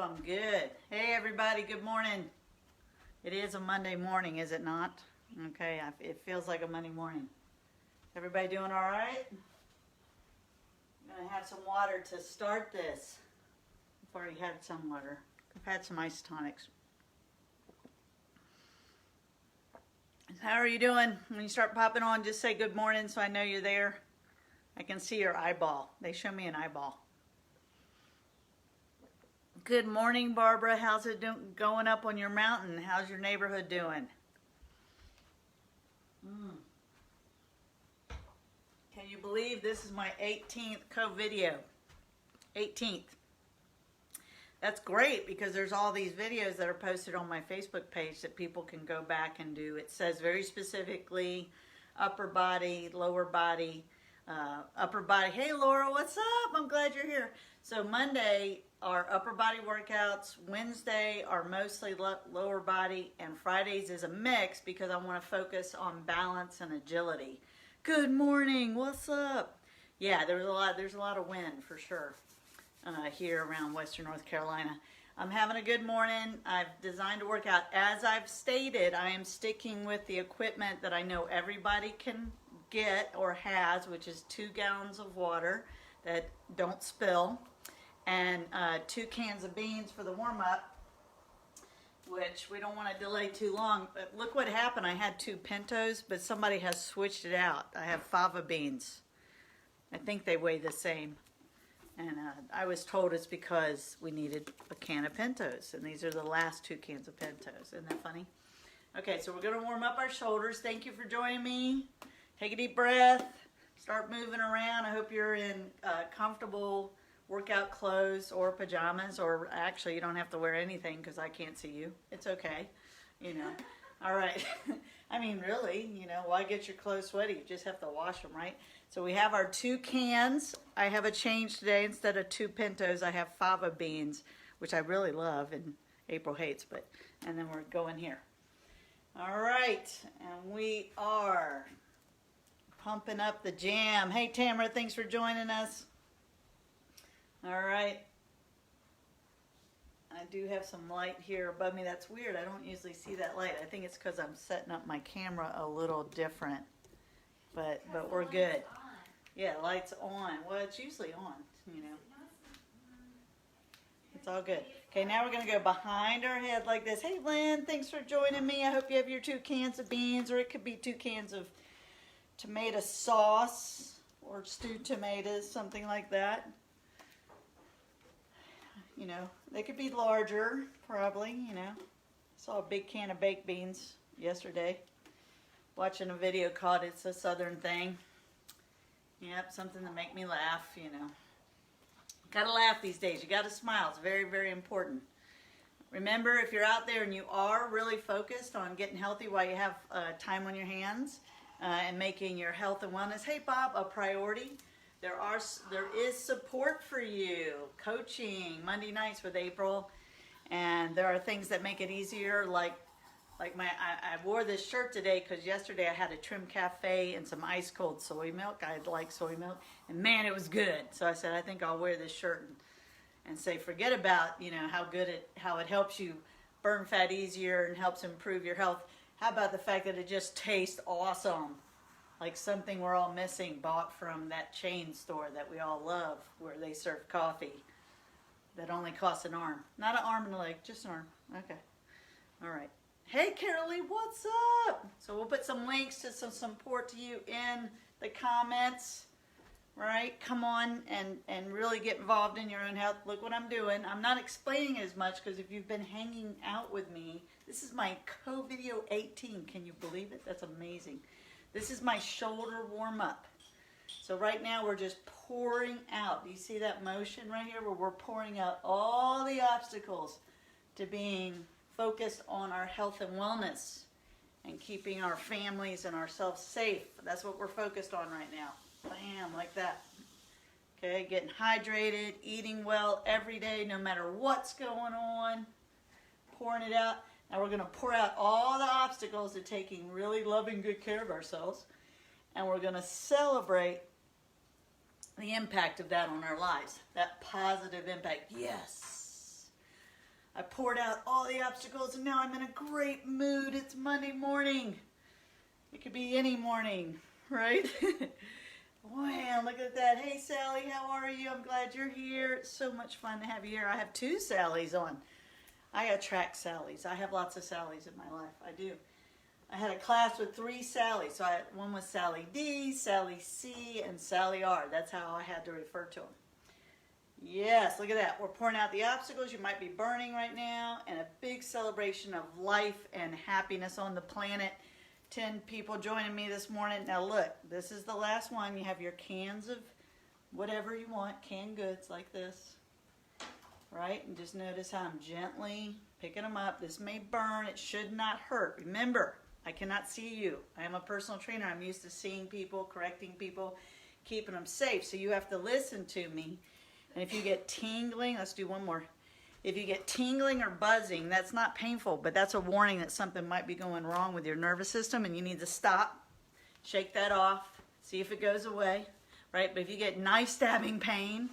I'm good. Hey everybody, good morning. It is a Monday morning, is it not? Okay, it feels like a Monday morning. Everybody doing all right? I'm gonna have some water to start this. I've already had some water. I've had some isotonics. How are you doing? When you start popping on, just say good morning so I know you're there. I can see your eyeball. They show me an eyeball. Good morning, Barbara. How's it going up on your mountain? How's your neighborhood doing? Can you believe this is my 18th CoVideo? 18th. That's great because there's all these videos that are posted on my Facebook page that people can go back and do. It says very specifically upper body, lower body, upper body. Hey Laura, what's up? I'm glad you're here. So Monday are upper body workouts, Wednesday are mostly lower body, and Fridays is a mix because I want to focus on balance and agility. Good morning, what's up? Yeah, there's a lot of wind for sure here around Western North Carolina. I'm having a good morning. I've designed a workout. As I've stated, I am sticking with the equipment that I know everybody can get or has, which is 2 gallons of water that don't spill, and 2 cans of beans for the warm-up, which we don't want to delay too long. But look what happened. I had 2 pintos, but somebody has switched it out. I have fava beans. I think they weigh the same. And I was told it's because we needed a can of pintos, and these are the last 2 cans of pintos. Isn't that funny? Okay, so we're going to warm up our shoulders. Thank you for joining me. Take a deep breath. Start moving around. I hope you're in comfortable workout clothes or pajamas, or actually you don't have to wear anything because I can't see you. It's okay, you know. All right. I mean, really, you know, why get your clothes sweaty? You just have to wash them, right? So we have our 2 cans. I have a change today. Instead of 2 pintos, I have fava beans, which I really love and April hates, and then we're going here. All right, and we are pumping up the jam. Hey, Tamara, thanks for joining us. All right. I do have some light here above me. That's weird. I don't usually see that light. I think it's because I'm setting up my camera a little different. But we're good. Yeah, light's on. Well, it's usually on, you know. It's all good. Okay, now we're going to go behind our head like this. Hey, Lynn, thanks for joining me. I hope you have your 2 cans of beans, or it could be 2 cans of tomato sauce or stewed tomatoes, something like that. You know, they could be larger, probably, you know. Saw a big can of baked beans yesterday. Watching a video called It's a Southern Thing. Yep, something to make me laugh, you know. Gotta laugh these days. You gotta smile. It's very, very important. Remember, if you're out there and you are really focused on getting healthy while you have time on your hands and making your health and wellness, hey Bob, a priority, there is support for you. Coaching Monday nights with April, and there are things that make it easier, like I wore this shirt today because yesterday I had a trim cafe and some ice cold soy milk. I like soy milk, and man, it was good. So I said, I think I'll wear this shirt and say, forget about, you know, how it helps you burn fat easier and helps improve your health. How about the fact that it just tastes awesome? Like something we're all missing, bought from that chain store that we all love, where they serve coffee that only costs an arm. Not an arm and a leg, just an arm. Okay. All right. Hey, Carolee, what's up? So we'll put some links to some support to you in the comments, right? Come on and really get involved in your own health. Look what I'm doing. I'm not explaining as much because if you've been hanging out with me, this is my CoVideo 18. Can you believe it? That's amazing. This is my shoulder warm-up. So right now we're just pouring out. Do you see that motion right here where we're pouring out all the obstacles to being focused on our health and wellness and keeping our families and ourselves safe. That's what we're focused on right now. Bam, like that. Okay, getting hydrated, eating well every day, no matter what's going on. Pouring it out. Now we're going to pour out all the obstacles to taking really loving good care of ourselves, and we're going to celebrate the impact of that on our lives, that positive impact. Yes. I poured out all the obstacles and now I'm in a great mood. It's Monday morning. It could be any morning, right? Wow, look at that. Hey, Sally, how are you? I'm glad you're here. It's so much fun to have you here. I have 2 Sallys on. I attract Sallys. I have lots of Sallys in my life. I do. I had a class with 3 Sallys. So one was Sally D, Sally C, and Sally R. That's how I had to refer to them. Yes, look at that. We're pouring out the obstacles you might be burning right now, and a big celebration of life and happiness on the planet. 10 people joining me this morning. Now look, this is the last one. You have your cans of whatever you want, canned goods like this, right? And just notice how I'm gently picking them up. This may burn. It should not hurt. Remember, I cannot see you. I am a personal trainer. I'm used to seeing people, correcting people, keeping them safe. So you have to listen to me. And if you get tingling, let's do one more. If you get tingling or buzzing, that's not painful, but that's a warning that something might be going wrong with your nervous system and you need to stop, shake that off, see if it goes away, right? But if you get knife stabbing pain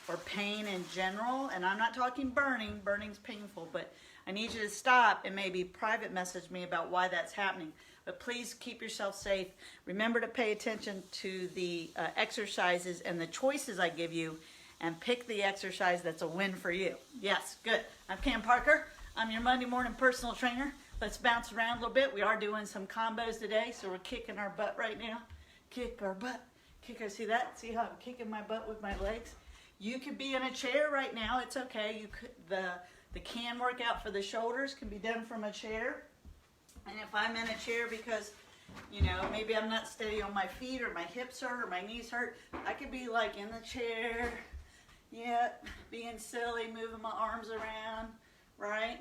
or pain in general, and I'm not talking burning, burning's painful, but I need you to stop and maybe private message me about why that's happening. But please keep yourself safe. Remember to pay attention to the exercises and the choices I give you, and pick the exercise that's a win for you. Yes, good. I'm Kam Parker. I'm your Monday morning personal trainer. Let's bounce around a little bit. We are doing some combos today, so we're kicking our butt right now. Kick our butt. Kick our, see that? See how I'm kicking my butt with my legs? You could be in a chair right now. It's okay. You could, the can workout for the shoulders can be done from a chair. And if I'm in a chair because, you know, maybe I'm not steady on my feet or my hips hurt or my knees hurt, I could be like in the chair. Yeah, being silly, moving my arms around, right?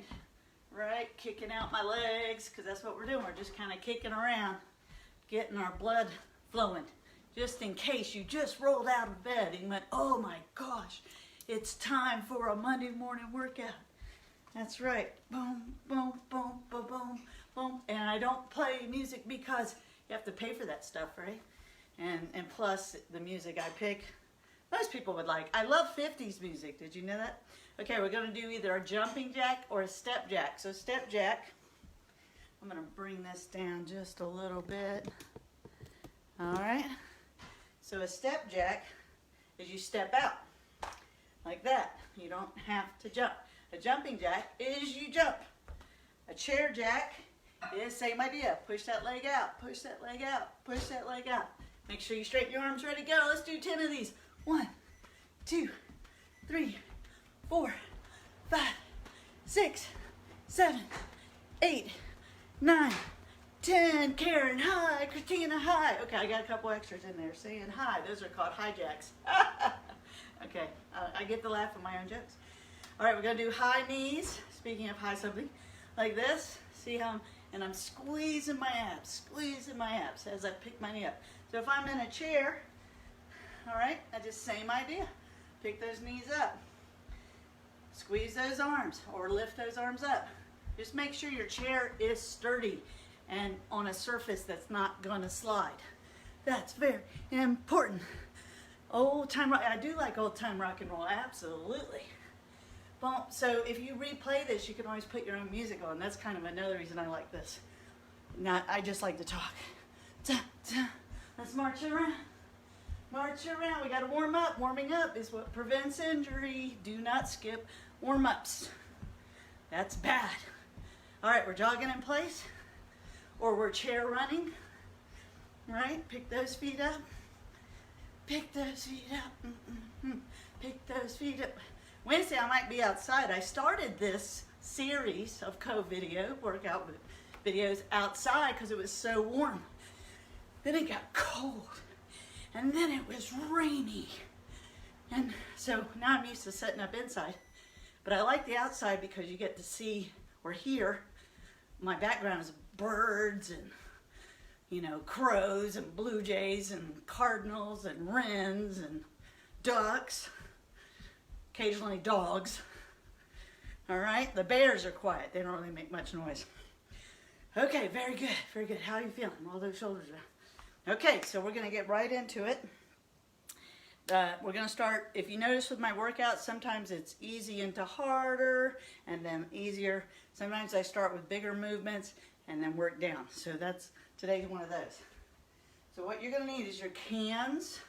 Right, kicking out my legs, because that's what we're doing. We're just kind of kicking around, getting our blood flowing. Just in case you just rolled out of bed and went, oh my gosh, it's time for a Monday morning workout. That's right. Boom, boom, boom, boom, boom, boom. And I don't play music because you have to pay for that stuff, right? And plus, the music I pick, most people would like. I love 50s music. Did you know that? Okay, we're going to do either a jumping jack or a step jack. So step jack, I'm going to bring this down just a little bit. All right. So a step jack is you step out like that. You don't have to jump. A jumping jack is you jump. A chair jack is same idea. Push that leg out. Push that leg out. Push that leg out. Make sure you straighten your arms. Ready to go. Let's do 10 of these. 1, 2, 3, 4, 5, 6, 7, 8, 9, 10. Karen, hi. Christina, hi. Okay, I got a couple extras in there saying hi. Those are called hijacks. Okay, I get to laugh at my own jokes. All right, we're going to do high knees. Speaking of high something, like this. See how I'm squeezing my abs as I pick my knee up. So if I'm in a chair, all right, I just same idea. Pick those knees up. Squeeze those arms or lift those arms up. Just make sure your chair is sturdy and on a surface that's not going to slide. That's very important. Old time rock. I do like old time rock and roll. Absolutely. Well, so if you replay this, you can always put your own music on. That's kind of another reason I like this. I just like to talk. Let's march around. March around. We got to warm up. Warming up is what prevents injury. Do not skip warm-ups. That's bad. All right, we're jogging in place or we're chair running. Right? Pick those feet up. Pick those feet up. Pick those feet up. Wednesday I might be outside. I started this series of CoVideo workout videos outside because it was so warm. Then it got cold. And then it was rainy. And so now I'm used to setting up inside. But I like the outside because you get to see or hear. My background is birds and, you know, crows and blue jays and cardinals and wrens and ducks. Occasionally dogs. All right, the bears are quiet. They don't really make much noise. Okay, very good, very good. How are you feeling? Roll those shoulders down. Okay, so we're going to get right into it. We're going to start, if you notice with my workouts, sometimes it's easy into harder and then easier. Sometimes I start with bigger movements and then work down. So that's, today's one of those. So what you're going to need is your cans,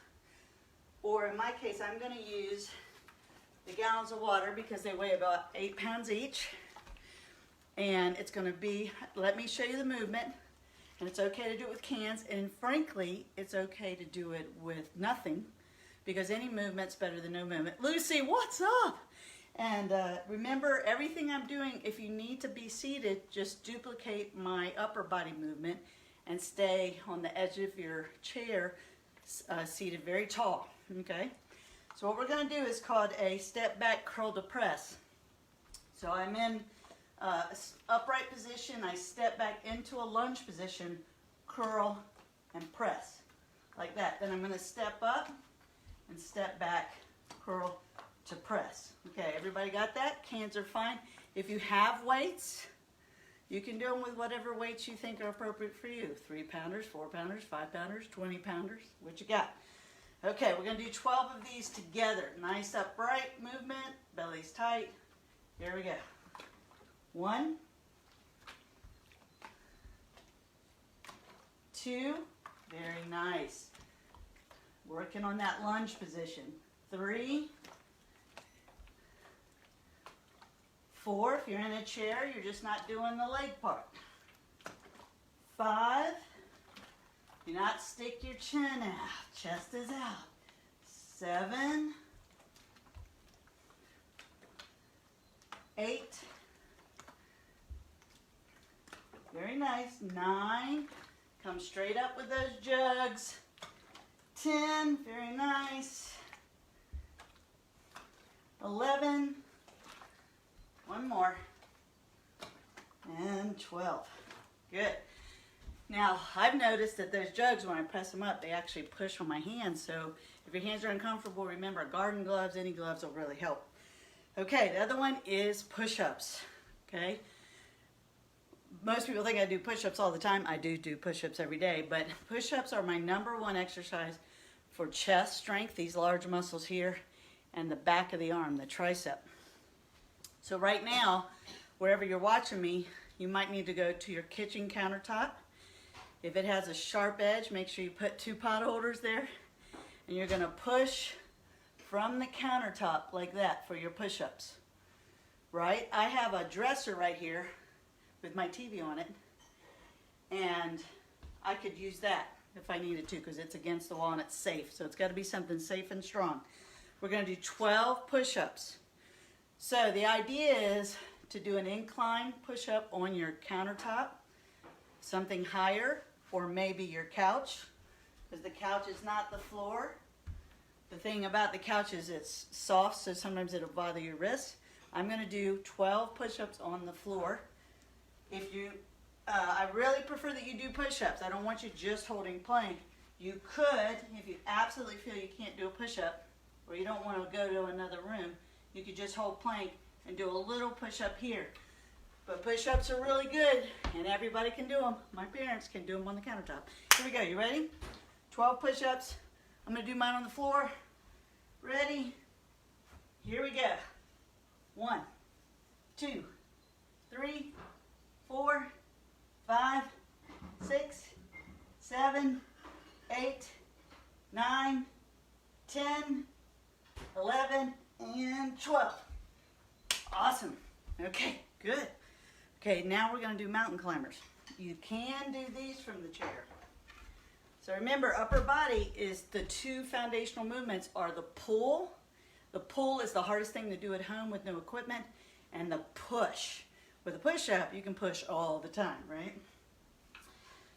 or in my case, I'm going to use the gallons of water because they weigh about 8 pounds each. And it's going to be, let me show you the movement. And it's okay to do it with cans. And frankly, it's okay to do it with nothing, because any movement's better than no movement. Lucy, what's up? And remember, everything I'm doing, if you need to be seated, just duplicate my upper body movement and stay on the edge of your chair, seated very tall, okay? So what we're gonna do is called a step back curl to press. So I'm in upright position, I step back into a lunge position, curl and press, like that. Then I'm gonna step up and step back, curl to press. Okay, everybody got that? Cans are fine. If you have weights, you can do them with whatever weights you think are appropriate for you. 3 pounders, 4 pounders, 5 pounders, 20 pounders, what you got? Okay, we're gonna do 12 of these together. Nice upright movement, belly's tight. Here we go. 1, 2, very nice. Working on that lunge position. 3, 4, if you're in a chair, you're just not doing the leg part. 5, do not stick your chin out, chest is out. 7, 8, very nice. 9, come straight up with those jugs. 10, very nice. 11, one more, and 12. Good. Now, I've noticed that those jugs, when I press them up, they actually push on my hands. So if your hands are uncomfortable, remember, garden gloves, any gloves will really help. Okay, the other one is push-ups, okay? Most people think I do push-ups all the time. I do push-ups every day, but push-ups are my #1 exercise for chest strength, these large muscles here, and the back of the arm, the tricep. So right now, wherever you're watching me, you might need to go to your kitchen countertop. If it has a sharp edge, make sure you put 2 pot holders there, and you're gonna push from the countertop like that for your push-ups, right? I have a dresser right here with my TV on it, and I could use that if I needed to, because it's against the wall and it's safe. So it's got to be something safe and strong. We're going to do 12 push-ups. So the idea is to do an incline push-up on your countertop, something higher, or maybe your couch, because the couch is not the floor. The thing about the couch is it's soft, so sometimes it'll bother your wrists. I'm going to do 12 push-ups on the floor. If you, I really prefer that you do push-ups. I don't want you just holding plank. You could, if you absolutely feel you can't do a push-up, or you don't want to go to another room, you could just hold plank and do a little push-up here. But push-ups are really good, and everybody can do them. My parents can do them on the countertop. Here we go. You ready? 12 push-ups. I'm going to do mine on the floor. Ready? Here we go. 1, 2, 3, 4, 5, 6, 7, 8, 9, 10, 11, and 12. Awesome. Okay, good. Okay, now we're going to do mountain climbers. You can do these from the chair. So remember, upper body is the 2 foundational movements are the pull. The pull is the hardest thing to do at home with no equipment, and the push. With a push-up, you can push all the time, right?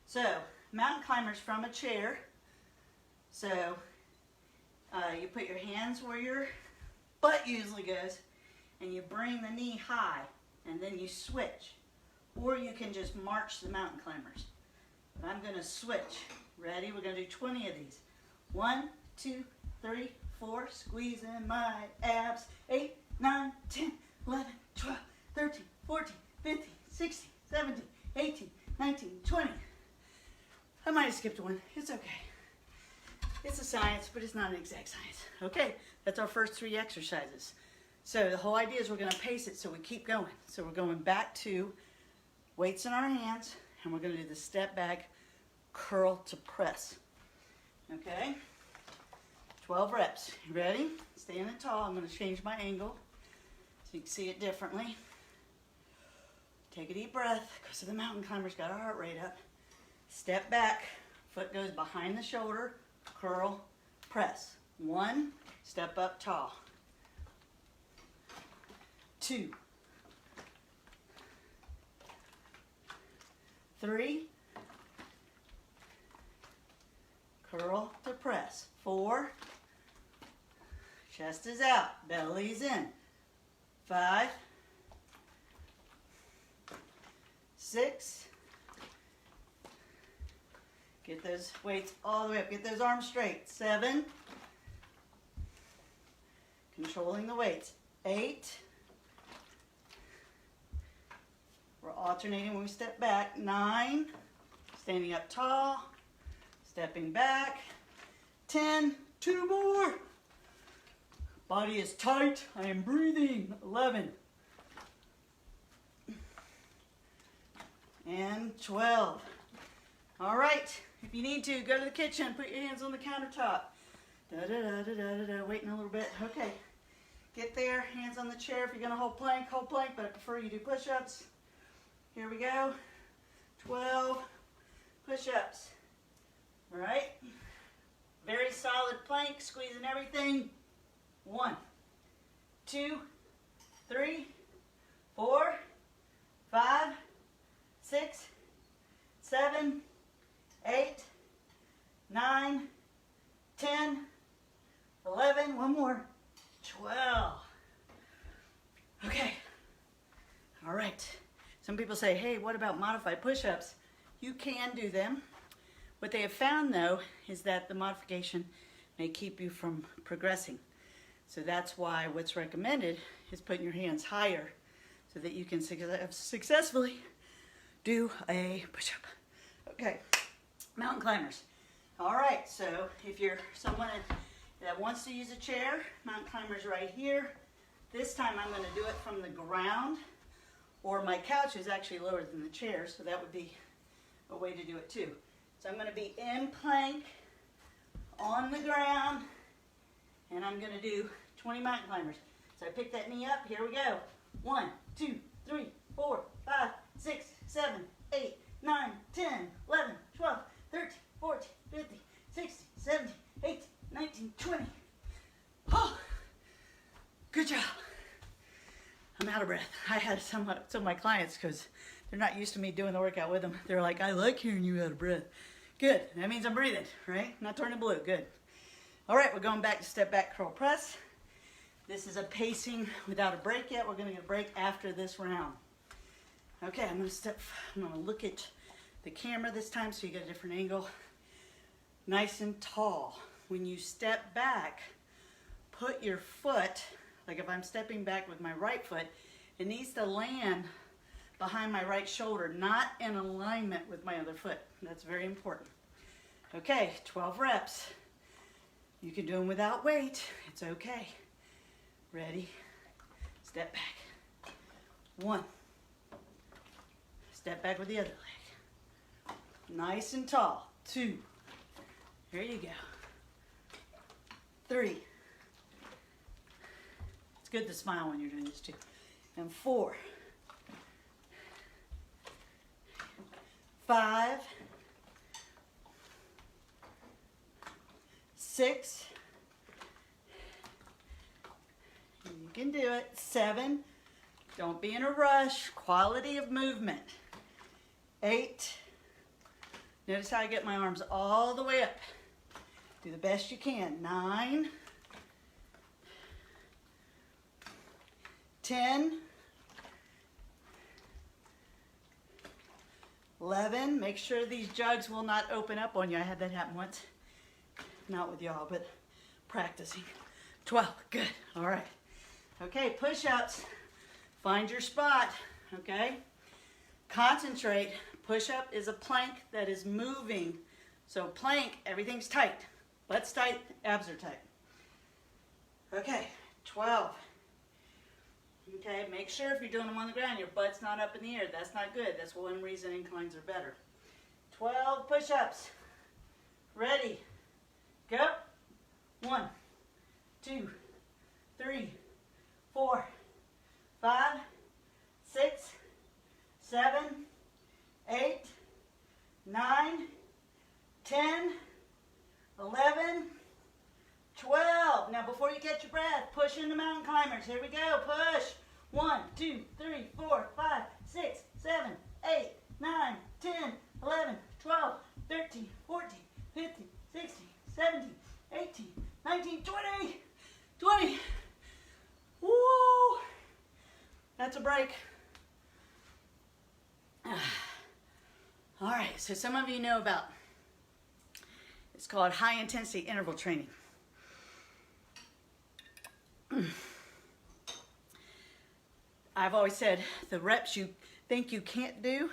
So, mountain climbers from a chair. So, you put your hands where your butt usually goes, and you bring the knee high, and then you switch. Or you can just march the mountain climbers. But I'm going to switch. Ready? We're going to do 20 of these. 1, 2, 3, 4. Squeeze in my abs. 8, 9, 10, 11, 12, 13, 14, 15, 16, 17, 18, 19, 20. I might have skipped one. It's okay. It's a science, but but it's not an exact science. Okay, that's our first 3 exercises. So the whole idea is we're going to pace it so we keep going. So we're going back to weights in our hands, and we're going to do the step back, curl to press. Okay, 12 reps. You ready? Standing tall. I'm going to change my angle so you can see it differently. Take a deep breath, because the mountain climber's got our heart rate up. Step back, foot goes behind the shoulder, curl, press. 1, step up tall. 2, 3, curl to press. 4, chest is out, belly's in. 5, 6, get those weights all the way up, get those arms straight. 7, controlling the weights. 8, we're alternating when we step back. 9, standing up tall, stepping back. 10, 2 more. Body is tight, I am breathing. 11, and 12. All right, if you need to, go to the kitchen, put your hands on the countertop. Waiting a little bit. Okay, get there, hands on the chair. If you're gonna hold plank, but I prefer you do push-ups. Here we go, 12 push-ups. All right, very solid plank, squeezing everything. 1, 2, 3, 4, 5, 6, 7, 8, 9, 10, 11, one more, 12. Okay, all right. Some people say, hey, what about modified push-ups? You can do them. What they have found, though, is that the modification may keep you from progressing. So that's why what's recommended is putting your hands higher so that you can successfully do a push-up. Okay, mountain climbers. All right, so if you're someone that wants to use a chair, mountain climbers right here. This time I'm going to do it from the ground, or my couch is actually lower than the chair, so that would be a way to do it too. So I'm going to be in plank on the ground, and I'm going to do 20 mountain climbers. So I pick that knee up. Here we go. 1, 2, 3, 4, 5, 6, 7, 8, 9, 10, 11, 12, 13, 14, 15, 16, 17, 18, 19, 20. Oh, good job. I'm out of breath. I had some of my clients, because they're not used to me doing the workout with them. They're like, I like hearing you out of breath. Good. That means I'm breathing, right? Not turning blue. Good. All right, we're going back to step back, curl, press. This is a pacing without a break yet. We're going to get a break after this round. Okay, I'm going to look at the camera this time so you get a different angle. Nice and tall. When you step back, put your foot, like if I'm stepping back with my right foot, it needs to land behind my right shoulder, not in alignment with my other foot. That's very important. Okay, 12 reps. You can do them without weight. It's okay. Ready? Step back. 1. Step back with the other leg. Nice and tall. 2. There you go. 3. It's good to smile when you're doing this too. And 4. 5. 6. You can do it. 7. Don't be in a rush. Quality of movement. 8. Notice how I get my arms all the way up. Do the best you can. 9. 10. 11. Make sure these jugs will not open up on you. I had that happen once. Not with y'all, but practicing. 12. Good. All right. Okay, push-ups. Find your spot. Okay? Concentrate. Push-up is a plank that is moving. So plank, everything's tight. Butt's tight, abs are tight. Okay, 12. Okay, make sure if you're doing them on the ground, your butt's not up in the air. That's not good. That's one reason inclines are better. 12 push-ups. Ready. Go. 1, 2, 3, 4, 5, 6, 7, 8, 9, 10, 11, 12. Now before you catch your breath, push into mountain climbers. Here we go. Push. 1, 2, 3, 4, 5, 6, 7, 8, 9, 10, 11, 12, 13, 14, 15, 16, 17, 18, 19, 20. 20. Woo! That's a break. All right, so some of you know about, it's called high intensity interval training. I've always said the reps you think you can't do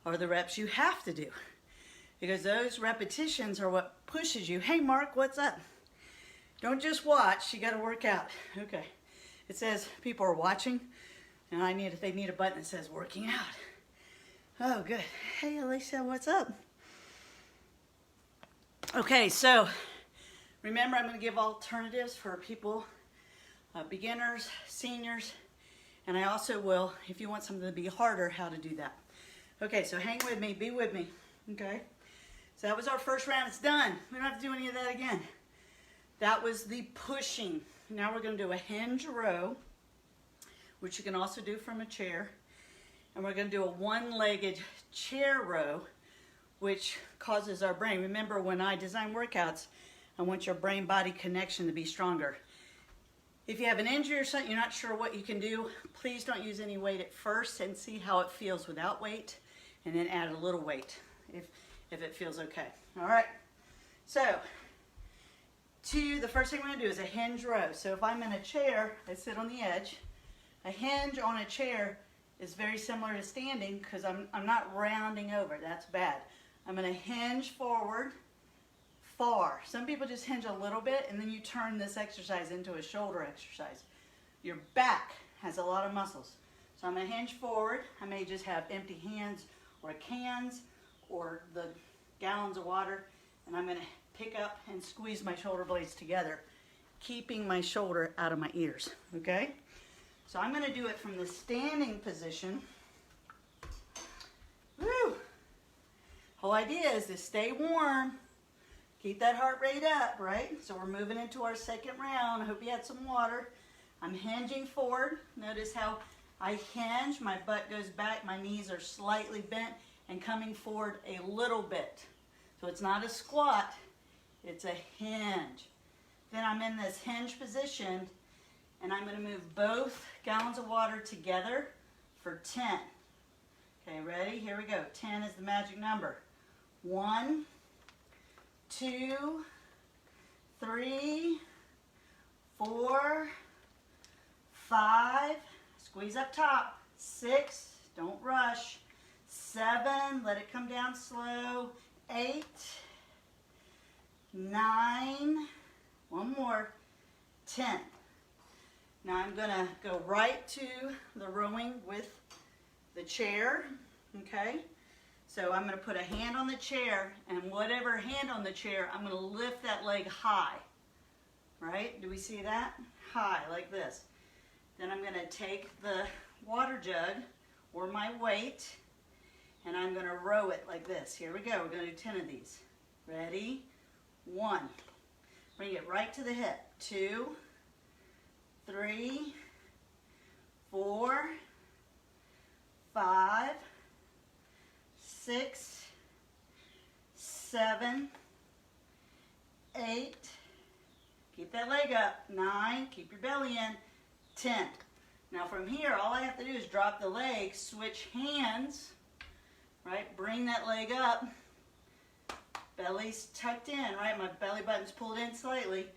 are the reps you have to do, because those repetitions are what pushes you. Hey Mark, what's up? Don't just watch, you got to work out. Okay, it says people are watching, and they need a button that says working out. Oh good. Hey Alicia, what's up? Okay, so remember, I'm going to give alternatives for people, beginners, seniors, and I also will, if you want something to be harder, how to do that. Okay, so hang with me, be with me, okay? So that was our first round, it's done. We don't have to do any of that again. That was the pushing. Now we're going to do a hinge row, which you can also do from a chair. And we're going to do a one-legged chair row, which causes our brain. Remember, when I design workouts, I want your brain-body connection to be stronger. If you have an injury or something, you're not sure what you can do, please don't use any weight at first and see how it feels without weight, and then add a little weight if it feels okay. All right, so the first thing we're going to do is a hinge row. So if I'm in a chair, I sit on the edge. A hinge on a chair is very similar to standing because I'm not rounding over. That's bad. I'm going to hinge forward, far. Some people just hinge a little bit, and then you turn this exercise into a shoulder exercise. Your back has a lot of muscles. So I'm going to hinge forward. I may just have empty hands or cans or the gallons of water, and I'm going to pick up and squeeze my shoulder blades together, keeping my shoulder out of my ears, okay? So I'm going to do it from the standing position. Woo! Whole idea is to stay warm, keep that heart rate up, right? So we're moving into our second round. I hope you had some water. I'm hinging forward. Notice how I hinge, my butt goes back, my knees are slightly bent and coming forward a little bit. So it's not a squat, it's a hinge. Then I'm in this hinge position, and I'm going to move both gallons of water together for 10. Okay, ready? Here we go. 10 is the magic number. 1, 2, 3, 4, 5, squeeze up top, 6, don't rush, 7, let it come down slow, 8, 9, one more, 10. Now I'm going to go right to the rowing with the chair, okay? So I'm going to put a hand on the chair, and whatever hand on the chair, I'm going to lift that leg high, right? Do we see that? High, like this. Then I'm going to take the water jug or my weight, and I'm going to row it like this. Here we go. We're going to do 10 of these. Ready? 1. Bring it right to the hip. 2, 3, 4, 5, 6, 7, 8, keep that leg up, 9, keep your belly in, 10. Now from here, all I have to do is drop the leg, switch hands, right, bring that leg up, belly's tucked in, right, my belly button's pulled in slightly,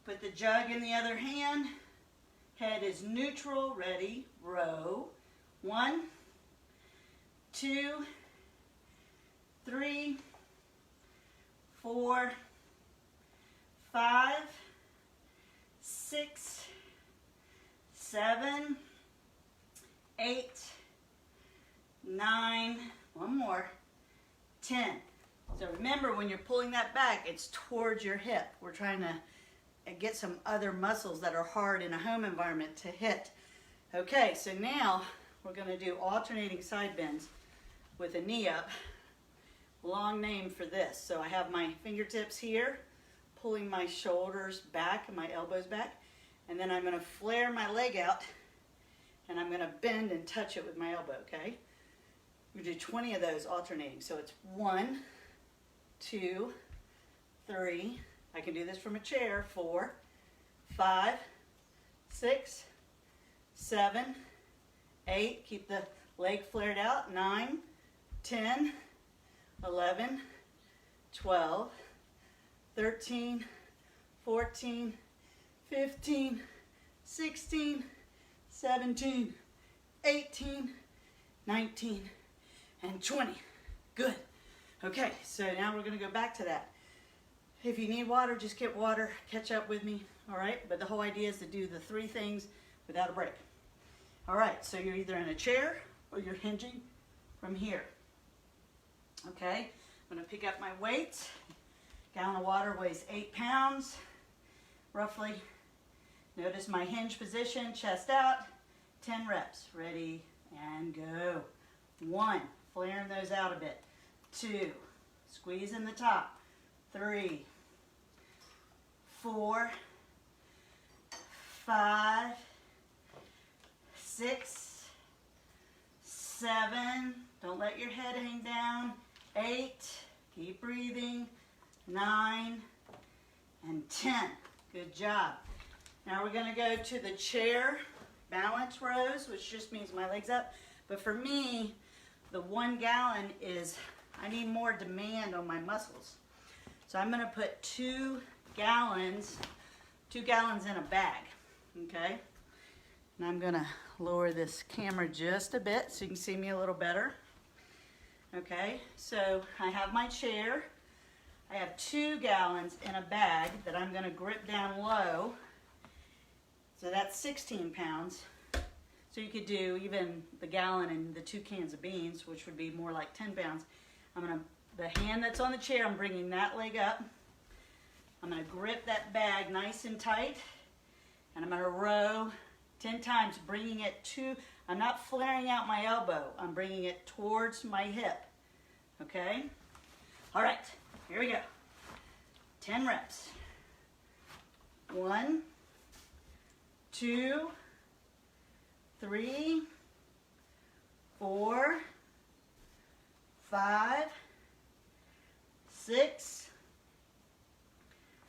put the jug in the other hand, head is neutral, ready, row, 1, 2, 3, 4, 5, 6, 7, 8, 9, one more, 10. So remember, when you're pulling that back, it's towards your hip. We're trying to get some other muscles that are hard in a home environment to hit. Okay, so now we're going to do alternating side bends with a knee up. Long name for this. So I have my fingertips here, pulling my shoulders back and my elbows back, and then I'm going to flare my leg out, and I'm going to bend and touch it with my elbow, okay? We do 20 of those alternating. So it's 1, 2, 3, I can do this from a chair, 4, 5, 6, 7, 8, keep the leg flared out, 9, 10, 11, 12, 13, 14, 15, 16, 17, 18, 19, and 20. Good. Okay, so now we're going to go back to that. If you need water, just get water, catch up with me, all right? But the whole idea is to do the 3 things without a break. All right, so you're either in a chair or you're hinging from here. Okay, I'm going to pick up my weights. Gallon of water weighs 8 pounds, roughly. Notice my hinge position, chest out, 10 reps. Ready, and go. 1, flaring those out a bit. 2, squeezing the top. 3, 4, 5, 6, 7, don't let your head hang down, 8, keep breathing, 9, and 10. Good job. Now we're going to go to the chair balance rows, which just means my legs up. But for me, the 1 gallon is, I need more demand on my muscles. So I'm going to put 2 gallons in a bag, okay? And I'm going to lower this camera just a bit so you can see me a little better. Okay, so I have my chair. I have 2 gallons in a bag that I'm going to grip down low. So that's 16 pounds. So you could do even the gallon and the 2 cans of beans, which would be more like 10 pounds. The hand that's on the chair, I'm bringing that leg up. I'm going to grip that bag nice and tight, and I'm going to row 10 times, bringing it to, I'm not flaring out my elbow, I'm bringing it towards my hip, okay? All right, here we go. 10 reps. 1, 2, 3, 4, 5, 6,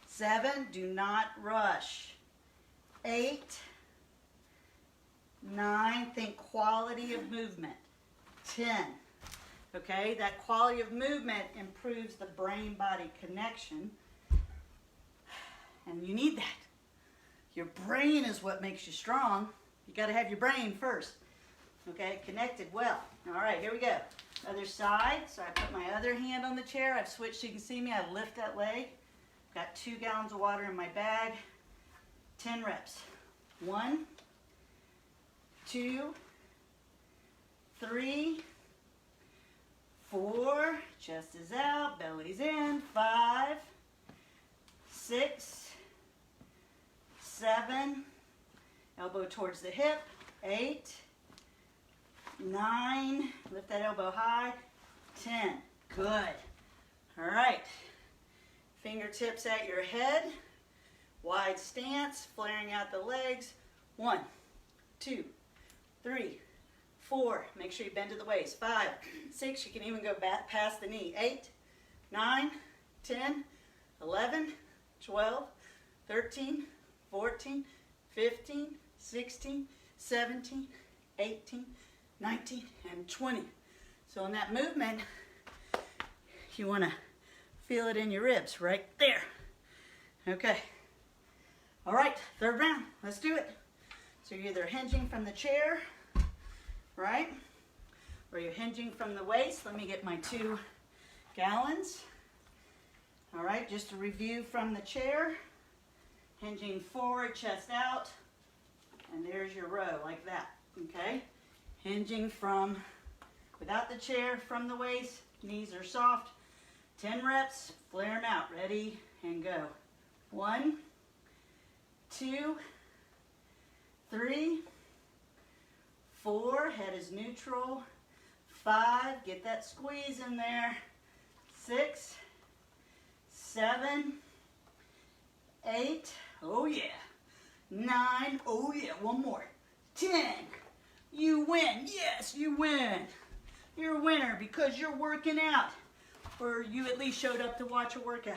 7, do not rush. 8, 9, think quality of movement. 10, okay, that quality of movement improves the brain-body connection, and you need that. Your brain is what makes you strong. You got to have your brain first, okay, connected well. All right, here we go. Other side, so I put my other hand on the chair. I've switched so you can see me. I lift that leg. Got 2 gallons of water in my bag. 10 reps. 1, 2, 3, 4, chest is out, belly's in, 5, 6, 7, elbow towards the hip, 8, 9, lift that elbow high, 10, good. All right, fingertips at your head, wide stance, flaring out the legs, 1, 2, 3, 4, make sure you bend to the waist, 5, 6, you can even go back past the knee, 8, 9, 10, 11, 12, 13, 14, 15, 16, 17, 18, 19, and 20. So in that movement, you want to feel it in your ribs right there. Okay. All right, 3rd round. Let's do it. So you're either hinging from the chair, right? Or you're hinging from the waist. Let me get my 2 gallons. All right, just a review from the chair. hinging forward, chest out, and there's your row like that, okay? Hinging from, without the chair, from the waist, knees are soft. 10 reps, flare them out, ready, and go. 1, 2, 3, 4, head is neutral. 5, get that squeeze in there. 6, 7, 8, oh yeah. 9, oh yeah, one more. 10, you win, yes, you win. You're a winner because you're working out, or you at least showed up to watch a workout.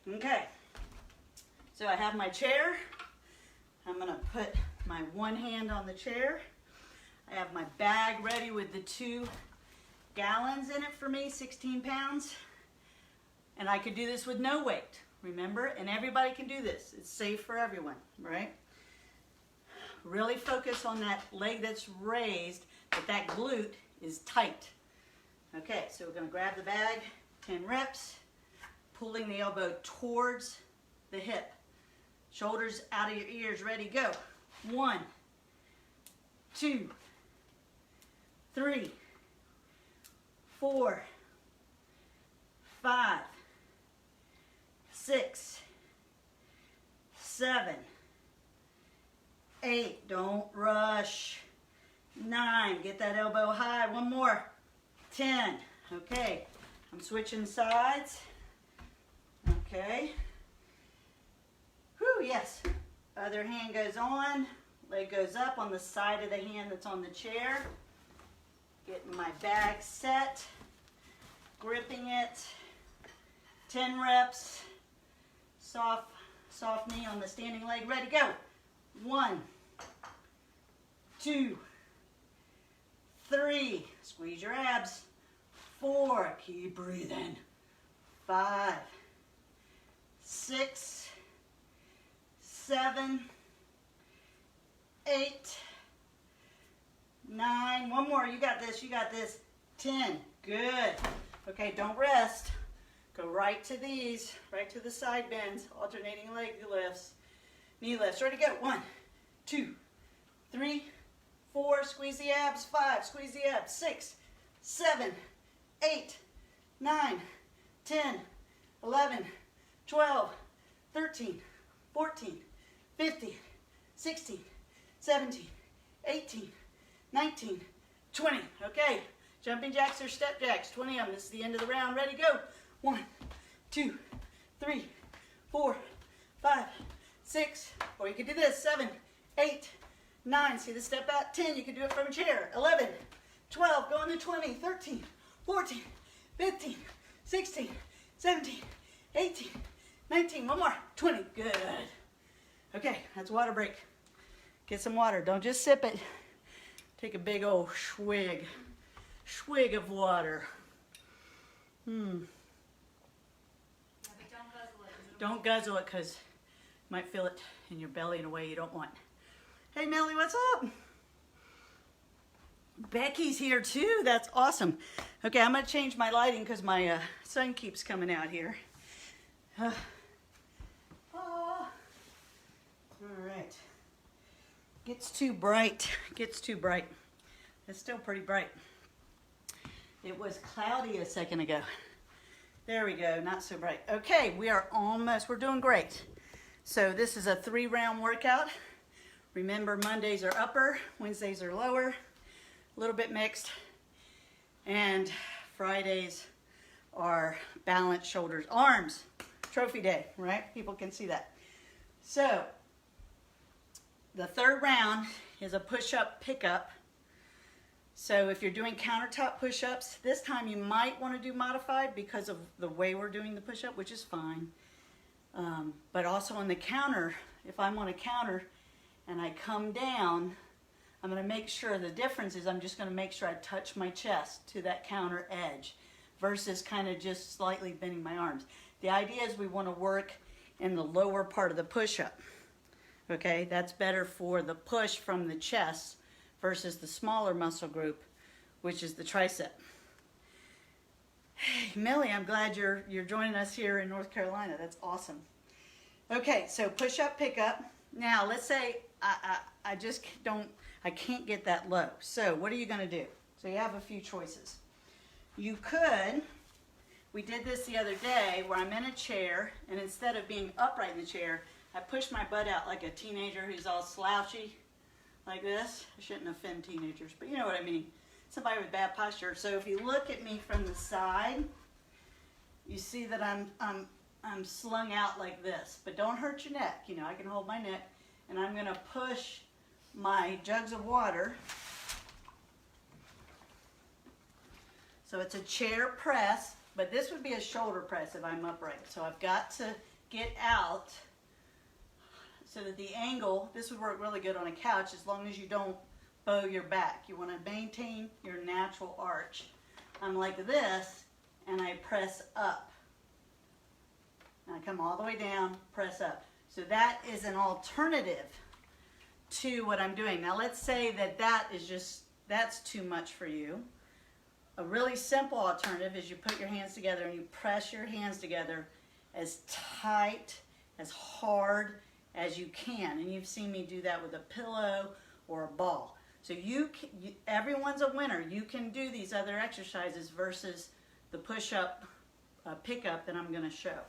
Okay, so I have my chair. I'm gonna put my one hand on the chair. I have my bag ready with the 2 gallons in it for me, 16 pounds. And I could do this with no weight, remember? And everybody can do this. It's safe for everyone, right? Really focus on that leg that's raised, but that glute is tight. Okay, so we're gonna grab the bag, 10 reps, pulling the elbow towards the hip. Shoulders out of your ears, ready, go. 1, 2, 3, 4, 5, 6, 7, 8, don't rush. 9, get that elbow high, one more. 10, okay, I'm switching sides. Okay. Whew, yes. Other hand goes on, leg goes up on the side of the hand that's on the chair. Getting my bag set, gripping it. 10 reps, soft knee on the standing leg, ready, go. 1, 2, 3, squeeze your abs. 4, keep breathing. 5, 6, 7, 8, 9, one more, you got this, you got this. 10, good. Okay, don't rest. Go right to these, right to the side bends, alternating leg lifts, knee lifts. Ready to go. 1, 2, 3, 4, squeeze the abs. 5, squeeze the abs. 6, 7, 8, 9, 10, 11, 12, 13, 14, 15, 16, 17, 18, 19, 20. Okay, jumping jacks or step jacks, 20 of them. This is the end of the round. Ready, go. 1, 2, 3, 4, 5, 6, or you could do this, 7, 8, 9, see the step out, 10, you can do it from a chair, 11, 12, go into 20, 13, 14, 15, 16, 17, 18, 19, one more, 20, good. Okay, that's water break. Get some water, don't just sip it. Take a big old swig of water. Don't guzzle it because you might feel it in your belly in a way you don't want. Hey Nellie, what's up? Becky's here too, that's awesome. Okay, I'm gonna change my lighting because my sun keeps coming out here. All right. Gets too bright, gets too bright. It's still pretty bright. It was cloudy a second ago. There we go, not so bright. Okay, we are almost, we're doing great. So this is a 3-round workout. Remember, Mondays are upper, Wednesdays are lower, a little bit mixed, and Fridays are balance, shoulders, arms, trophy day, right? People can see that. So the 3rd round is a push-up pickup. So if you're doing countertop push-ups, this time you might want to do modified because of the way we're doing the push-up, which is fine. But also on the counter, if I'm on a counter and I come down, I'm going to make sure, the difference is I'm just going to make sure I touch my chest to that counter edge versus kind of just slightly bending my arms. The idea is we want to work in the lower part of the push-up. Okay, that's better for the push from the chest versus the smaller muscle group, which is the tricep. Hey, Millie, I'm glad you're joining us here in North Carolina. That's awesome. Okay, so push up, pick up. Now, let's say I just I can't get that low. So what are you gonna do? So you have a few choices. You could, we did this the other day where I'm in a chair, and instead of being upright in the chair, I push my butt out like a teenager who's all slouchy like this. I shouldn't offend teenagers, but you know what I mean. Somebody with bad posture. So if you look at me from the side, you see that I'm slung out like this, but don't hurt your neck. You know, I can hold my neck, and I'm gonna push my jugs of water. So it's a chair press, but this would be a shoulder press if I'm upright. So I've got to get out so that the angle, this would work really good on a couch as long as you don't bow your back. You want to maintain your natural arch. I'm like this, and I press up. And I come all the way down, press up. So that is an alternative to what I'm doing. Now let's say that that's too much for you. A really simple alternative is you put your hands together and you press your hands together as tight, as hard as you can. And you've seen me do that with a pillow or a ball. So everyone's a winner. You can do these other exercises versus the push-up, pick-up that I'm going to show.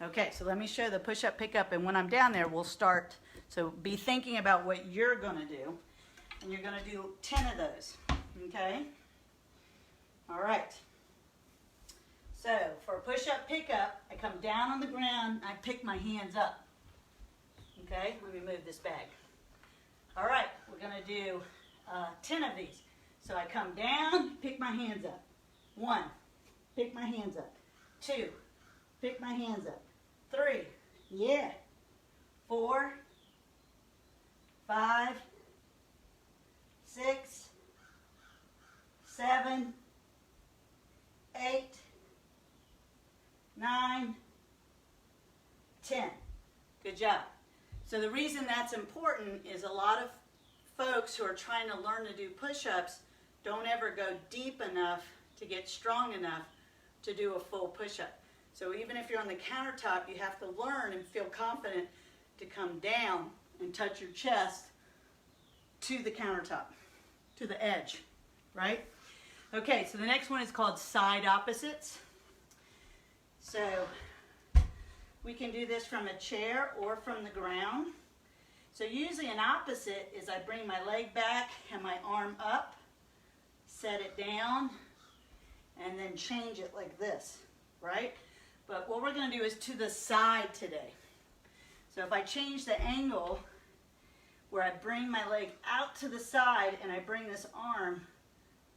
Okay, so let me show the push-up, pick-up, and when I'm down there, we'll start. So be thinking about what you're going to do, and you're going to do 10 of those, okay? All right. So for push-up, pick-up, I come down on the ground, I pick my hands up. Okay, let me move this bag. All right, we're going to do 10 of these. So I come down, pick my hands up. 1, pick my hands up. 2, pick my hands up. 3, yeah. 4, 5, 6, 7, 8, 9, 10. Good job. So the reason that's important is a lot of folks who are trying to learn to do push-ups don't ever go deep enough to get strong enough to do a full push-up. So even if you're on the countertop, you have to learn and feel confident to come down and touch your chest to the countertop, to the edge, right? Okay, so the next one is called side opposites. So we can do this from a chair or from the ground. So usually an opposite is I bring my leg back and my arm up, set it down, and then change it like this, right? But what we're going to do is to the side today. So if I change the angle where I bring my leg out to the side and I bring this arm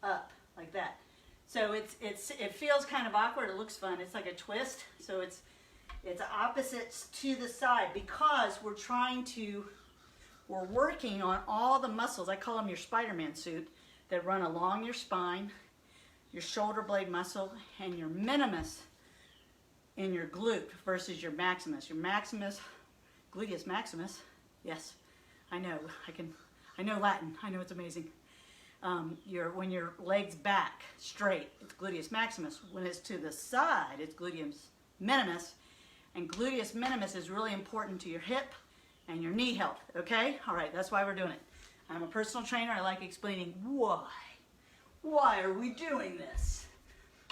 up like that. So it feels kind of awkward. It looks fun. It's like a twist. So it's opposites to the side because we're working on all the muscles. I call them your Spider-Man suit that run along your spine, your shoulder blade muscle, and your minimus in your glute versus your maximus. Your maximus, gluteus maximus. Yes, I know. I know Latin. I know it's amazing. When your leg's back straight, it's gluteus maximus. When it's to the side, it's gluteus minimus. And gluteus minimus is really important to your hip and your knee health, okay? All right, that's why we're doing it. I'm a personal trainer. I like explaining why. Why are we doing this?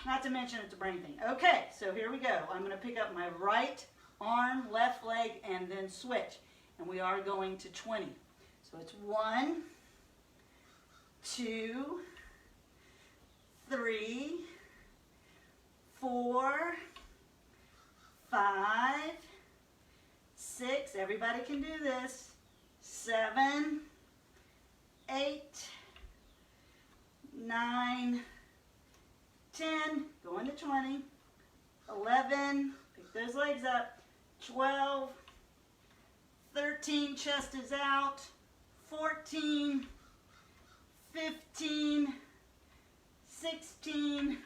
Not to mention it's a brain thing. Okay, so here we go. I'm going to pick up my right arm, left leg, and then switch. And we are going to 20. So it's 1, 2, 3, 4, 5, 6, everybody can do this, 7, 8, 9, 10, going to 20, 11, pick those legs up, 12, 13, chest is out, 14, 15, 16,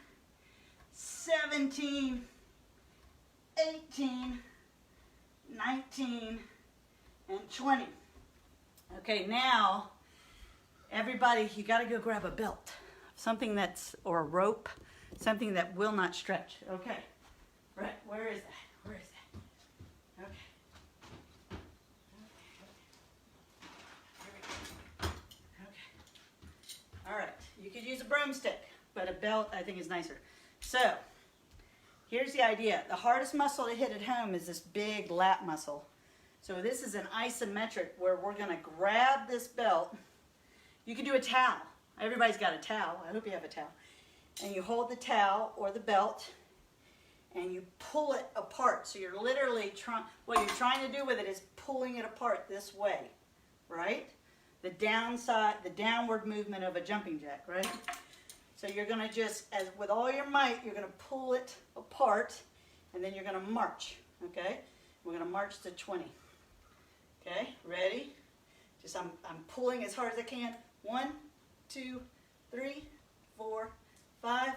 17, 18, 19, and 20. Okay, now, everybody, you got to go grab a belt. Something or a rope, something that will not stretch. Okay, right, where is that? Where is that? Okay. could use a broomstick, but a belt I think is nicer. So here's the idea. The hardest muscle to hit at home is this big lat muscle. So this is an isometric where we're going to grab this belt. You can do a towel. Everybody's got a towel. I hope you have a towel. And you hold the towel or the belt and you pull it apart. So you're literally what you're trying to do with it is pulling it apart this way, right? The downside, the downward movement of a jumping jack, right? So you're going to just, as with all your might, you're going to pull it apart and then you're going to march, okay? We're going to march to 20. Okay, ready? Just I'm pulling as hard as I can. 1, 2, 3, 4, 5,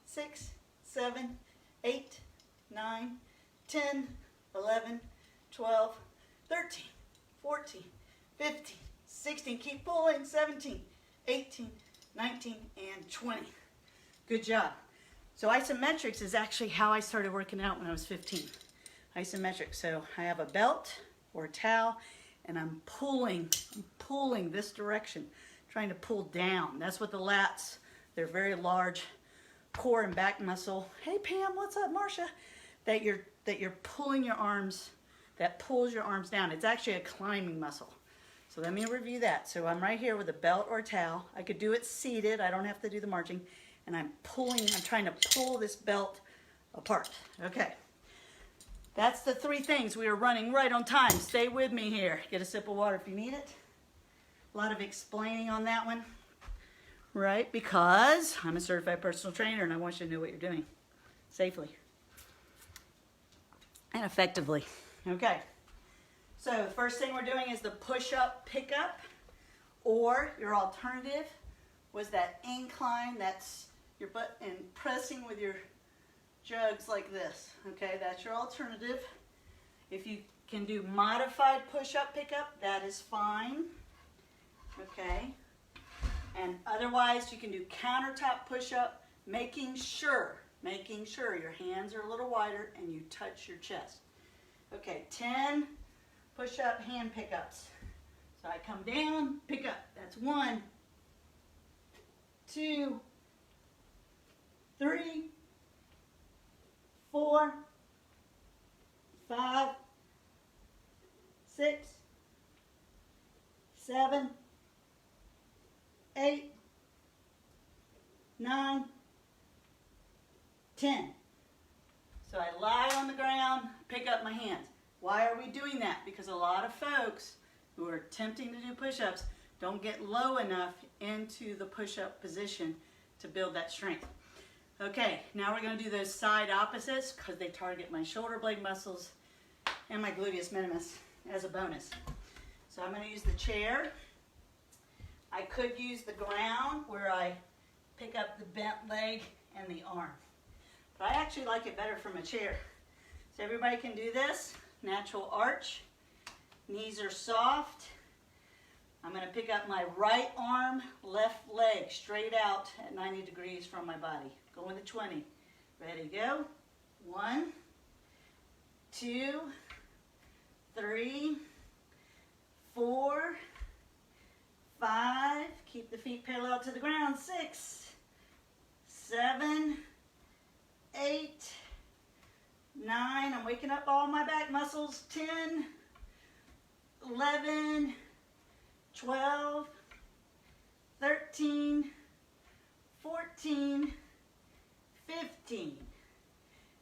6, 7, 8, 9, 10, 11, 12, 13, 14, 15, 16. Keep pulling. 17, 18, 19, and 20. Good job. So isometrics is actually how I started working out when I was 15. Isometrics. So I have a belt or a towel, and I'm pulling this direction, trying to pull down. That's what the lats, they're very large core and back muscle. Hey Pam, what's up, Marcia? That you're pulling your arms, that pulls your arms down. It's actually a climbing muscle. So let me review that. So I'm right here with a belt or a towel. I could do it seated. I don't have to do the marching. And I'm trying to pull this belt apart. Okay. That's the 3 things. We are running right on time. Stay with me here. Get a sip of water if you need it. A lot of explaining on that one, right? Because I'm a certified personal trainer and I want you to know what you're doing safely and effectively. Okay. So the first thing we're doing is the push-up pickup, or your alternative was that incline. That's your butt and pressing with your jugs like this. Okay, that's your alternative. If you can do modified push-up pickup, that is fine. Okay, and otherwise you can do countertop push-up, making sure your hands are a little wider and you touch your chest. Okay, 10 push-up hand pickups. So I come down, pick up. That's 1, 2, 3, 4, 5, 6, 7, 8, 9, 10. So I lie on the ground, pick up my hands. Why are we doing that? Because a lot of folks who are attempting to do push-ups don't get low enough into the push-up position to build that strength. Okay, now we're going to do those side opposites because they target my shoulder blade muscles and my gluteus minimus as a bonus. So I'm going to use the chair. I could use the ground where I pick up the bent leg and the arm. But I actually like it better from a chair. So everybody can do this. Natural arch. Knees are soft. I'm going to pick up my right arm, left leg straight out at 90 degrees from my body. Going to 20. Ready, go. 1, 2, 3, 4, 5. Keep the feet parallel to the ground. 6, 7, 8, 9. I'm waking up all my back muscles. 10, 11, 12, 13, 14, 15,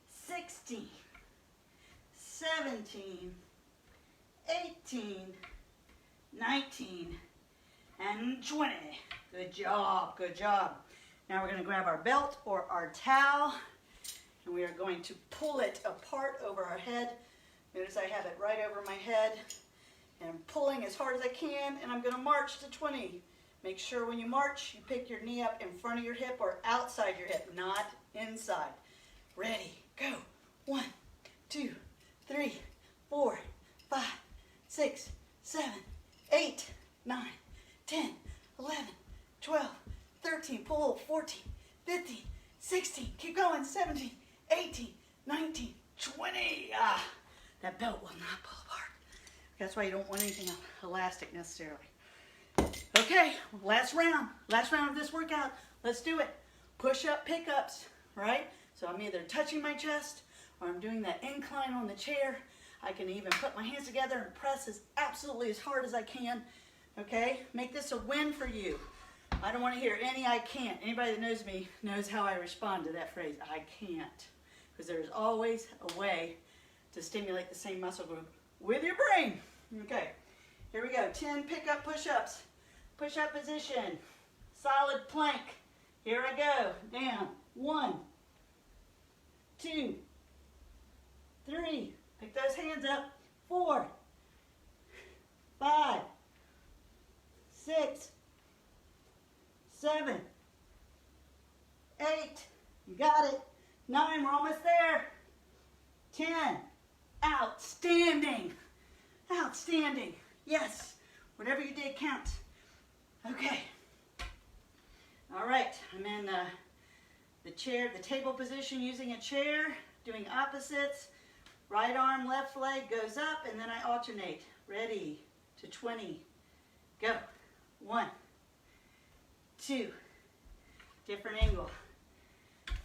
16, 17, 18, 19, and 20. Good job, good job. Now we're going to grab our belt or our towel, and we are going to pull it apart over our head. Notice I have it right over my head, and I'm pulling as hard as I can, and I'm going to march to 20. Make sure when you march, you pick your knee up in front of your hip or outside your hip, not inside. Ready, go. 1, 2, 3, 4, 5, 6, 7, 8, 9, 10, 11, 12, 13, pull, 14, 15, 16, keep going, 17, 18, 19, 20. Ah, that belt will not pull apart. That's why you don't want anything elastic necessarily. Okay, last round of this workout. Let's do it. Push-up pickups, right? So I'm either touching my chest or I'm doing that incline on the chair. I can even put my hands together and press absolutely as hard as I can, okay? Make this a win for you. I don't want to hear any I can't. Anybody that knows me knows how I respond to that phrase, I can't. Because there's always a way to stimulate the same muscle group with your brain. Okay, here we go. 10 pickup push-ups. Push-up position. Solid plank. Here I go. Down. 1, 2, 3. Pick those hands up. 4, 5, 6, 7, 8. You got it. 9. We're almost there. 10. Outstanding. Outstanding. Yes. Whatever you did counts. Okay. All right. I'm in the chair, the table position using a chair, doing opposites. Right arm, left leg goes up, and then I alternate. Ready to 20. Go. 1, 2. Different angle.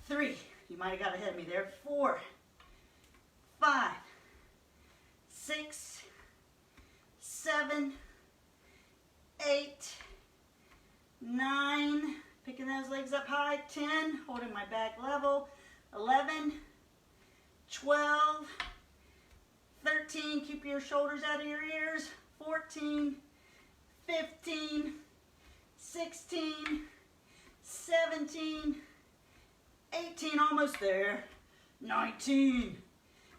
3. You might have got ahead of me there. 4, 5, 6, 7, 8, 9. Picking those legs up high. 10. Holding my back level. 11, 12, 13. Keep your shoulders out of your ears. 14, 15, 16, 17, 18, almost there. 19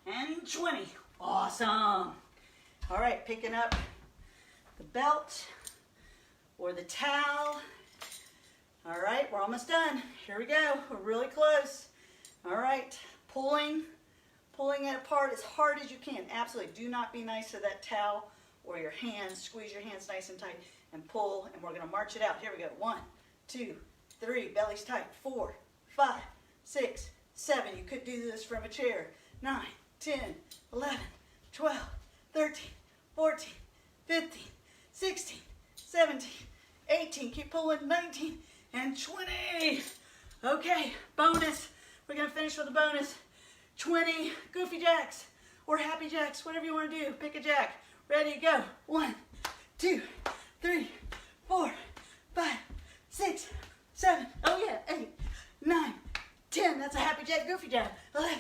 and 20. Awesome. All right, picking up the belt or the towel. All right, we're almost done. Here we go. We're really close. All right, pulling it apart as hard as you can. Absolutely. Do not be nice to that towel or your hands. Squeeze your hands nice and tight and pull, and we're going to march it out. Here we go. 1, 2, 3. Belly's tight. 4, 5, 6, 7. You could do this from a chair. 9, 10, 11, 12, 13, 14, 15, 16, 17, 18. Keep pulling. 19 and 20. Okay, bonus. We're going to finish with a bonus. 20 goofy jacks or happy jacks, whatever you want to do. Pick a jack. Ready, go. 1, 2, 3, 4, 5, 6, 7. Oh yeah, 8, 9, 10. That's a happy jack, goofy jack. 11,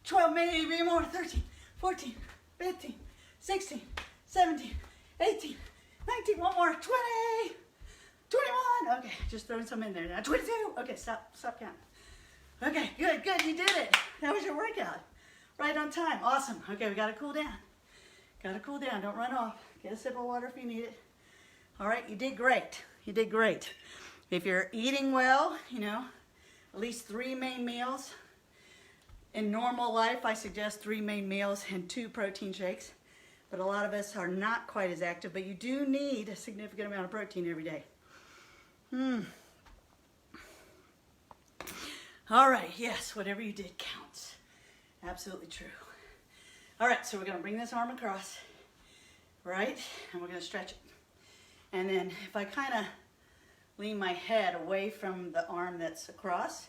12, maybe more. 13, 14, 15, 16, 17, 18, 19. One more. 20, 21. Okay, just throwing some in there now. 22. Okay, stop counting. Okay, good, you did it. That was your workout. Right on time, awesome. Okay, we gotta cool down. Don't run off. Get a sip of water if you need it. All right, you did great. If you're eating well, at least 3 main meals. In normal life, I suggest 3 main meals and 2 protein shakes. But a lot of us are not quite as active, but you do need a significant amount of protein every day. All right, yes, whatever you did counts. Absolutely true. All right, so we're gonna bring this arm across, right? And we're gonna stretch it. And then if I kind of lean my head away from the arm that's across,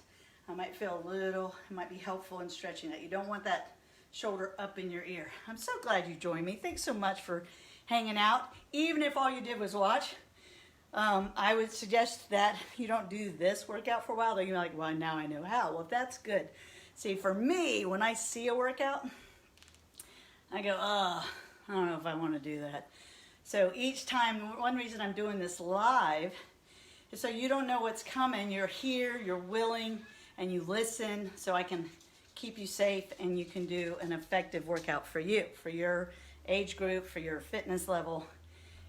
I might feel it might be helpful in stretching that. You don't want that shoulder up in your ear. I'm so glad you joined me. Thanks so much for hanging out. Even if all you did was watch, I would suggest that you don't do this workout for a while. Though you're like, well, now I know how. Well, that's good. See, for me, when I see a workout, I go, I don't know if I want to do that. So each time, one reason I'm doing this live is so you don't know what's coming. You're here, you're willing, and you listen, so I can keep you safe and you can do an effective workout for you, for your age group, for your fitness level.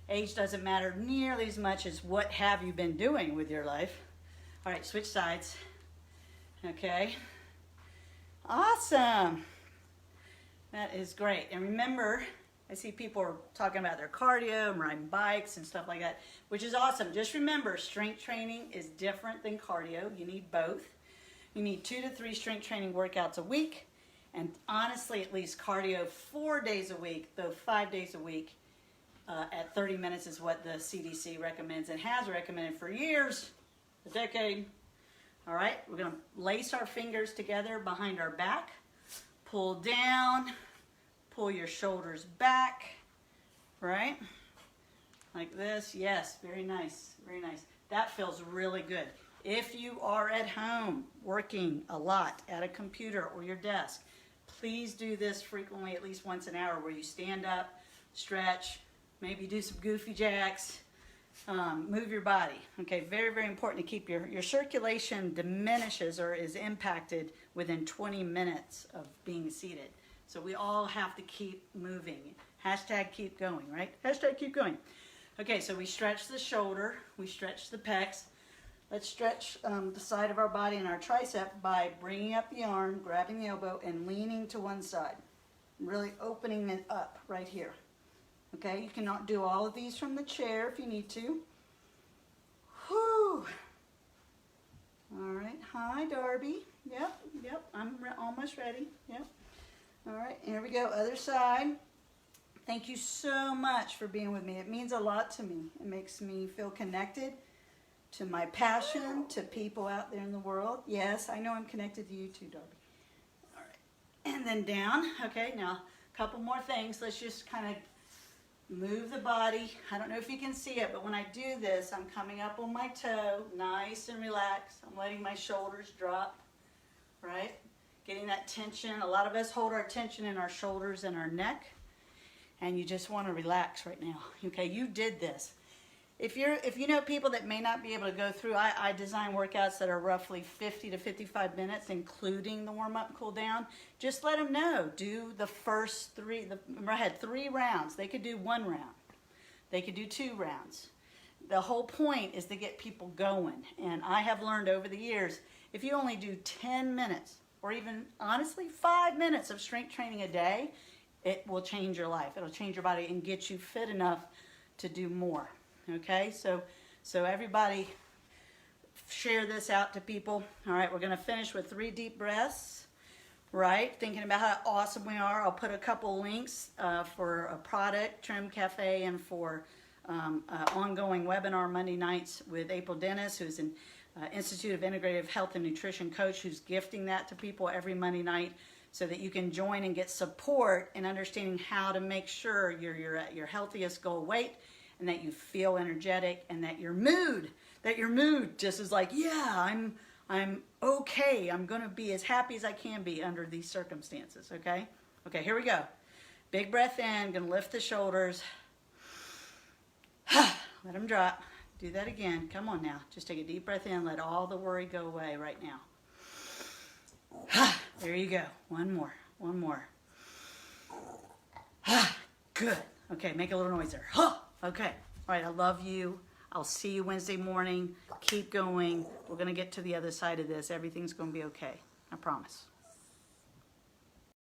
Age doesn't matter nearly as much as what have you been doing with your life. All right, switch sides. Okay. Awesome. That is great. And remember, I see people are talking about their cardio and riding bikes and stuff like that, which is awesome. Just remember, strength training is different than cardio. You need both. You need 2 to 3 strength training workouts a week. And honestly, at least cardio 4 days a week, though 5 days a week at 30 minutes is what the CDC recommends and has recommended for years, a decade. All right, we're gonna lace our fingers together behind our back, pull down, pull your shoulders back, right? Like this, yes, very nice, very nice. That feels really good. If you are at home working a lot at a computer or your desk, please do this frequently, at least once an hour, where you stand up, stretch, maybe do some goofy jacks, move your body. Okay, very, very important to keep your circulation diminishes or is impacted within 20 minutes of being seated. So we all have to keep moving. Hashtag keep going, right? Hashtag keep going. Okay, so we stretch the shoulder, we stretch the pecs. Let's stretch the side of our body and our tricep by bringing up the arm, grabbing the elbow, and leaning to one side. Really opening it up right here. Okay, you cannot do all of these from the chair if you need to. Whew. All right, hi Darby. Yep, I'm almost ready. Yep. All right, here we go, other side. Thank you so much for being with me. It means a lot to me. It makes me feel connected to my passion, to people out there in the world. Yes, I know I'm connected to you too, Darby. All right, and then down. Okay, now a couple more things. Let's just kind of move the body. I don't know if you can see it, but when I do this, I'm coming up on my toe, nice and relaxed. I'm letting my shoulders drop, right? Getting that tension. A lot of us hold our tension in our shoulders and our neck, and you just want to relax right now. Okay, you did this. If you know people that may not be able to go through, I design workouts that are roughly 50 to 55 minutes, including the warm-up, cool-down. Just let them know. Do the first three. Remember, I had 3 rounds. They could do 1 round. They could do 2 rounds. The whole point is to get people going. And I have learned over the years, if you only do 10 minutes, or even, honestly, 5 minutes of strength training a day, it will change your life. It'll change your body and get you fit enough to do more. Okay, so everybody share this out to people. All right, we're going to finish with 3 deep breaths, right? Thinking about how awesome we are. I'll put a couple links for a product, Trim Cafe, and for ongoing webinar Monday nights with April Dennis, who's an Institute of Integrative Health and Nutrition coach, who's gifting that to people every Monday night so that you can join and get support in understanding how to make sure you're at your healthiest goal weight, and that you feel energetic, and that your mood just is like, yeah, I'm okay. I'm gonna be as happy as I can be under these circumstances, okay? Okay, here we go. Big breath in, gonna lift the shoulders. Let them drop. Do that again. Come on now. Just take a deep breath in. Let all the worry go away right now. There you go. One more. Good. Okay, make a little noise there. Okay. All right, I love you. I'll see you Wednesday morning. Keep going. We're going to get to the other side of this. Everything's going to be okay. I promise.